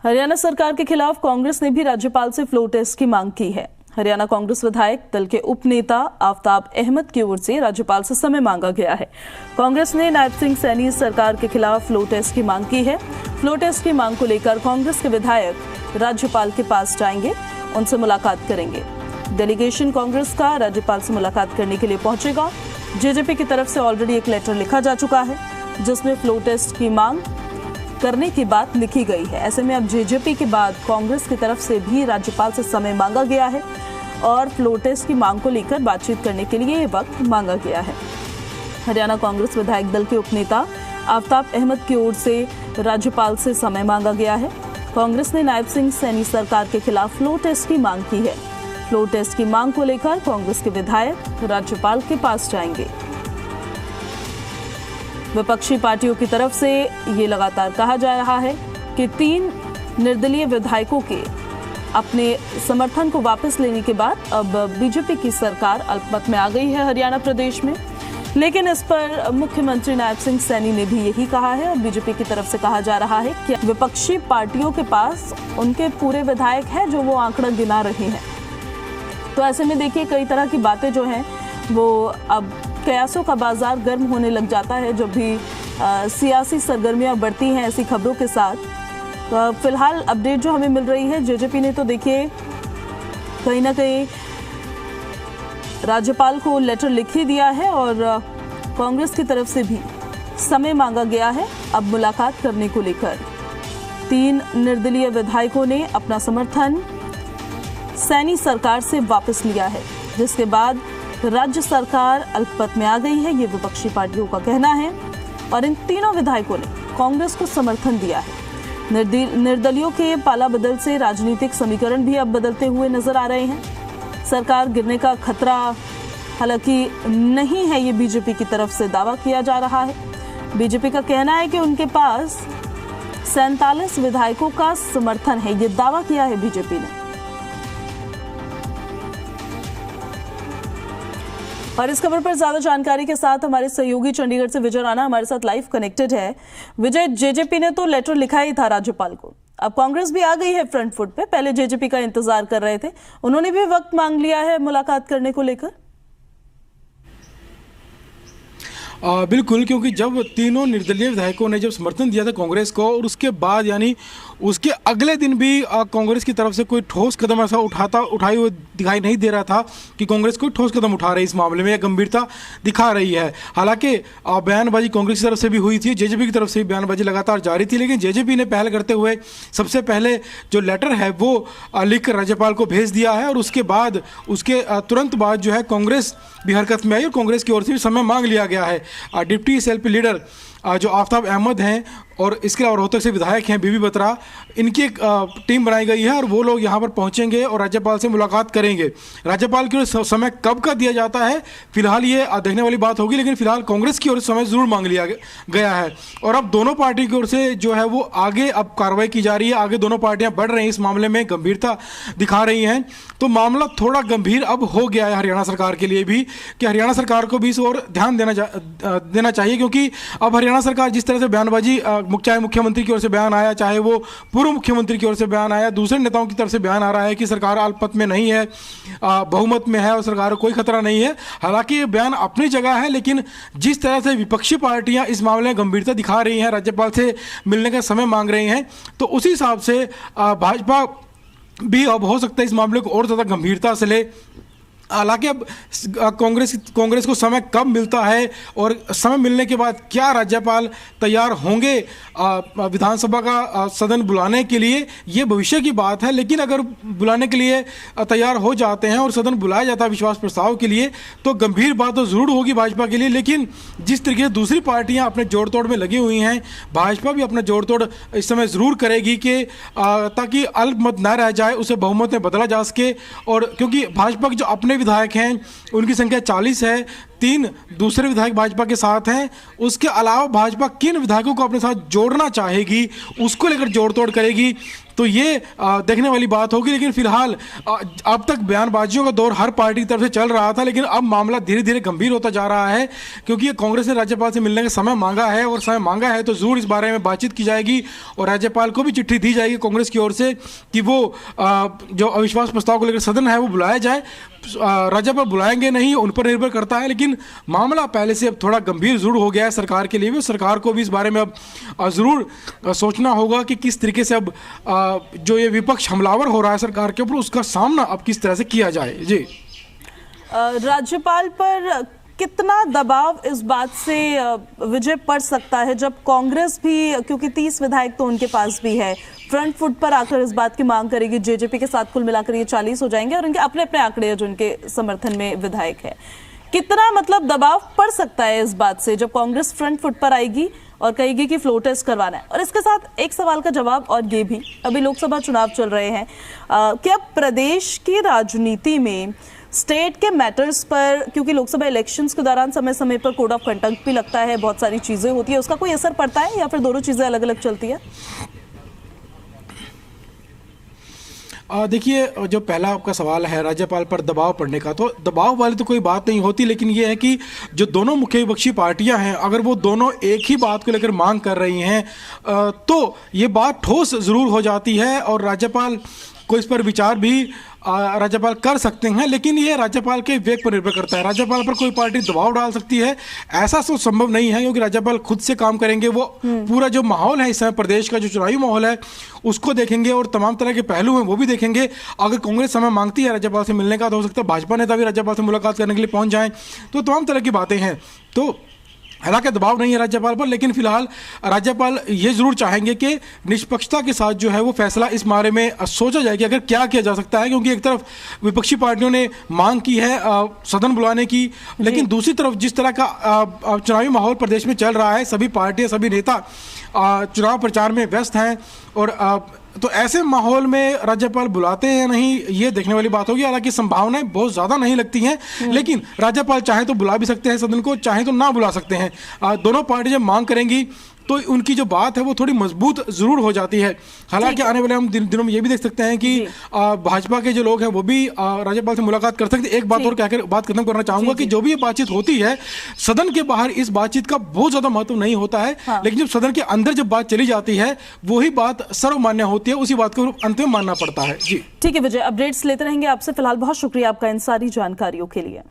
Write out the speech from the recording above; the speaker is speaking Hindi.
हरियाणा सरकार के खिलाफ कांग्रेस ने भी राज्यपाल से फ्लो टेस्ट की मांग की है। हरियाणा कांग्रेस विधायक दल के उपनेता आफ्ताब अहमद की ओर से राज्यपाल से समय मांगा गया है। कांग्रेस ने नायब सिंह सैनी सरकार के खिलाफ फ्लो टेस्ट की मांग की है। फ्लो टेस्ट की मांग को लेकर कांग्रेस के विधायक राज्यपाल के पास जाएंगे, उनसे मुलाकात करेंगे। डेलीगेशन कांग्रेस का राज्यपाल से मुलाकात करने के लिए पहुंचेगा। जेजेपी की तरफ से ऑलरेडी एक लेटर लिखा जा चुका है जिसमें फ्लो टेस्ट की मांग करने की बात लिखी गई है। ऐसे में अब जेजेपी के बाद कांग्रेस की तरफ से भी राज्यपाल से समय मांगा गया है और फ्लो टेस्ट की मांग को लेकर बातचीत करने के लिए ये वक्त मांगा गया है। हरियाणा कांग्रेस विधायक दल के उपनेता आफ्ताब अहमद की ओर से राज्यपाल से समय मांगा गया है। कांग्रेस ने नायब सिंह सैनी सरकार के खिलाफ फ्लो टेस्ट की मांग की है। फ्लो टेस्ट की मांग को लेकर कांग्रेस के विधायक राज्यपाल के पास जाएंगे। विपक्षी पार्टियों की तरफ से ये लगातार कहा जा रहा है कि 3 निर्दलीय विधायकों के अपने समर्थन को वापस लेने के बाद अब बीजेपी की सरकार अल्पमत में आ गई है हरियाणा प्रदेश में। लेकिन इस पर मुख्यमंत्री नायब सिंह सैनी ने भी यही कहा है और बीजेपी की तरफ से कहा जा रहा है कि विपक्षी पार्टियों के पास उनके पूरे विधायक हैं जो वो आंकड़ा गिना रहे हैं। तो ऐसे में देखिए कई तरह की बातें जो हैं वो अब कयासों का बाजार गर्म होने लग जाता है जब भी सियासी सरगर्मियां बढ़ती हैं ऐसी खबरों के साथ। तो फिलहाल अपडेट जो हमें मिल रही है, जेजेपी ने तो देखिए कहीं ना कहीं राज्यपाल को लेटर लिख ही दिया है और कांग्रेस की तरफ से भी समय मांगा गया है अब मुलाकात करने को लेकर। 3 निर्दलीय विधायकों ने अपना समर्थन सैनी सरकार से वापस लिया है, जिसके बाद राज्य सरकार अल्पमत में आ गई है, ये विपक्षी पार्टियों का कहना है। और इन तीनों विधायकों ने कांग्रेस को समर्थन दिया है। निर्दलियों के पाला बदल से राजनीतिक समीकरण भी अब बदलते हुए नजर आ रहे हैं। सरकार गिरने का खतरा हालांकि नहीं है, ये बीजेपी की तरफ से दावा किया जा रहा है। बीजेपी का कहना है कि उनके पास 47 विधायकों का समर्थन है, ये दावा किया है बीजेपी ने। और इस खबर पर ज्यादा जानकारी के साथ हमारे सहयोगी चंडीगढ़ से विजय राणा हमारे साथ लाइव कनेक्टेड है। विजय, जेजेपी ने तो लेटर लिखा ही था राज्यपाल को, अब कांग्रेस भी आ गई है फ्रंट फुट पे। पहले जेजेपी का इंतजार कर रहे थे, उन्होंने भी वक्त मांग लिया है मुलाकात करने को लेकर। बिल्कुल, क्योंकि जब तीनों निर्दलीय विधायकों ने जब समर्थन दिया था कांग्रेस को और उसके बाद यानी उसके अगले दिन भी कांग्रेस की तरफ से कोई ठोस कदम ऐसा उठाई हुई दिखाई नहीं दे रहा था कि कांग्रेस कोई ठोस कदम उठा रही है इस मामले में या गंभीरता दिखा रही है। हालांकि बयानबाजी कांग्रेस की तरफ से भी हुई थी, जेजेपी की तरफ से भी बयानबाजी लगातार जारी थी, लेकिन जेजेपी ने पहल करते हुए सबसे पहले जो लेटर है वो लिख कर राज्यपाल को भेज दिया है और उसके बाद उसके तुरंत बाद जो है कांग्रेस भी हरकत में आई और कांग्रेस की ओर से भी समय मांग लिया गया है। डिप्टी एसएलपी लीडर जो आफ्ताब अहमद हैं और इसके अलावा रोहतक से विधायक हैं बीबी बत्रा, इनकी एक टीम बनाई गई है और वो लोग यहाँ पर पहुँचेंगे और राज्यपाल से मुलाकात करेंगे। राज्यपाल की ओर से समय कब का दिया जाता है फिलहाल ये देखने वाली बात होगी, लेकिन फिलहाल कांग्रेस की ओर से समय ज़रूर मांग लिया गया है और अब दोनों पार्टी की ओर से जो है वो आगे अब कार्रवाई की जा रही है। आगे दोनों पार्टियाँ बढ़ रही हैं, इस मामले में गंभीरता दिखा रही हैं। तो मामला थोड़ा गंभीर अब हो गया है हरियाणा सरकार के लिए भी कि हरियाणा सरकार को भी इस ओर ध्यान देना चाहिए, क्योंकि अब हरियाणा सरकार जिस तरह से बयानबाजी चाहे मुख्यमंत्री की ओर से बयान आया, चाहे वो पूर्व मुख्यमंत्री की ओर से बयान आया, दूसरे नेताओं की तरफ से बयान आ रहा है कि सरकार अल्पमत में नहीं है, बहुमत में है और सरकार को कोई खतरा नहीं है। हालांकि ये बयान अपनी जगह है, लेकिन जिस तरह से विपक्षी पार्टियां इस मामले में गंभीरता दिखा रही हैं, राज्यपाल से मिलने का समय मांग रही हैं, तो उसी हिसाब से भाजपा भी अब हो सकता है इस मामले को और ज़्यादा गंभीरता से ले। हालांकि अब कांग्रेस को समय कब मिलता है और समय मिलने के बाद क्या राज्यपाल तैयार होंगे विधानसभा का सदन बुलाने के लिए, ये भविष्य की बात है। लेकिन अगर बुलाने के लिए तैयार हो जाते हैं और सदन बुलाया जाता है विश्वास प्रस्ताव के लिए, तो गंभीर बात तो ज़रूर होगी भाजपा के लिए। लेकिन जिस तरीके से दूसरी पार्टियां अपने जोड़ तोड़ में लगी हुई हैं, भाजपा भी अपना जोड़ तोड़ इस समय ज़रूर करेगी कि ताकि अल्पमत न रह जाए, उसे बहुमत में बदला जा सके। और क्योंकि भाजपा के जो अपने विधायक हैं उनकी संख्या 40 है, 3 दूसरे विधायक भाजपा के साथ हैं, उसके अलावा भाजपा किन विधायकों को अपने साथ जोड़ना चाहेगी, उसको लेकर जोड़ तोड़ करेगी, तो ये देखने वाली बात होगी। लेकिन फिलहाल अब तक बयानबाजियों का दौर हर पार्टी की तरफ से चल रहा था, लेकिन अब मामला धीरे धीरे गंभीर होता जा रहा है, क्योंकि कांग्रेस ने राज्यपाल से मिलने का समय मांगा है, और समय मांगा है तो जरूर इस बारे में बातचीत की जाएगी और राज्यपाल को भी चिट्ठी दी जाएगी कांग्रेस की ओर से कि वो जो अविश्वास प्रस्ताव को लेकर सदन है वो बुलाया जाए। राज्यपाल बुलाएंगे नहीं, उन पर निर्भर करता है, लेकिन मामला पहले से अब थोड़ा गंभीर जरूर हो गया है सरकार के लिए भी। सरकार को भी इस बारे में अब जरूर सोचना होगा कि किस तरीके से अब जो ये विपक्ष हमलावर हो रहा है सरकार के ऊपर, उसका सामना अब किस तरह से किया जाए। जी, राज्यपाल पर कितना दबाव इस बात से विजय पड़ सकता है जब कांग्रेस भी, क्योंकि 30 विधायक तो उनके पास भी है, फ्रंट फुट पर आकर इस बात की मांग करेगी, जेजेपी के साथ कुल मिलाकर ये 40 हो जाएंगे और उनके अपने अपने आंकड़े हैं जो उनके समर्थन में विधायक है। कितना मतलब दबाव पड़ सकता है इस बात से जब कांग्रेस फ्रंट फुट पर आएगी और कहेगी कि फ्लो टेस्ट करवाना है? और इसके साथ एक सवाल का जवाब और ये भी, अभी लोकसभा चुनाव चल रहे हैं, क्या प्रदेश की राजनीति में स्टेट के मैटर्स पर, क्योंकि लोकसभा इलेक्शंस के दौरान समय समय पर कोड ऑफ कंडक्ट भी लगता है, बहुत सारी चीजें होती है, उसका कोई असर पड़ता है या फिर दोनों चीजें अलग अलग चलती है? देखिए, जो पहला आपका सवाल है राज्यपाल पर दबाव पड़ने का, तो दबाव वाली तो कोई बात नहीं होती, लेकिन ये है कि जो दोनों मुख्य विपक्षी पार्टियां हैं, अगर वो दोनों एक ही बात को लेकर मांग कर रही हैं तो ये बात ठोस ज़रूर हो जाती है और राज्यपाल को इस पर विचार भी राज्यपाल कर सकते हैं। लेकिन ये राज्यपाल के विवेक पर निर्भर करता है, राज्यपाल पर कोई पार्टी दबाव डाल सकती है ऐसा तो संभव नहीं है, क्योंकि राज्यपाल खुद से काम करेंगे। वो पूरा जो माहौल है इस समय प्रदेश का, जो चुनावी माहौल है उसको देखेंगे और तमाम तरह के पहलू हैं वो भी देखेंगे। अगर कांग्रेस समय मांगती है राज्यपाल से मिलने का, तो हो सकता है भाजपा नेता भी राज्यपाल से मुलाकात करने के लिए पहुंच जाएं, तो तमाम तरह की बातें हैं। तो हालांकि दबाव नहीं है राज्यपाल पर, लेकिन फिलहाल राज्यपाल ये जरूर चाहेंगे कि निष्पक्षता के साथ जो है वो फैसला इस बारे में सोचा जाए कि अगर क्या किया जा सकता है, क्योंकि एक तरफ विपक्षी पार्टियों ने मांग की है सदन बुलाने की, लेकिन दूसरी तरफ जिस तरह का चुनावी माहौल प्रदेश में चल रहा है, सभी पार्टियां, सभी नेता चुनाव प्रचार में व्यस्त हैं, और तो ऐसे माहौल में राज्यपाल बुलाते हैं नहीं, ये देखने वाली बात होगी। हालांकि संभावनाएं बहुत ज़्यादा नहीं लगती हैं, लेकिन राज्यपाल चाहे तो बुला भी सकते हैं सदन को, चाहे तो ना बुला सकते हैं। दोनों पार्टी जब मांग करेंगी तो उनकी जो बात है वो थोड़ी मजबूत जरूर हो जाती है। हालांकि आने वाले हम दिनों में ये भी देख सकते हैं कि भाजपा के जो लोग हैं वो भी राज्यपाल से मुलाकात कर सकते हैं। एक बात और कहकर बात खत्म करना चाहूंगा कि जो भी ये बातचीत होती है सदन के बाहर, इस बातचीत का बहुत ज्यादा महत्व नहीं होता है, लेकिन जब सदन के अंदर जब बात चली जाती है वही बात सर्वमान्य होती है, उसी बात को अंत में मानना पड़ता है। जी ठीक है विजय, अपडेट्स लेते रहेंगे आपसे। फिलहाल बहुत शुक्रिया आपका इन सारी जानकारियों के लिए।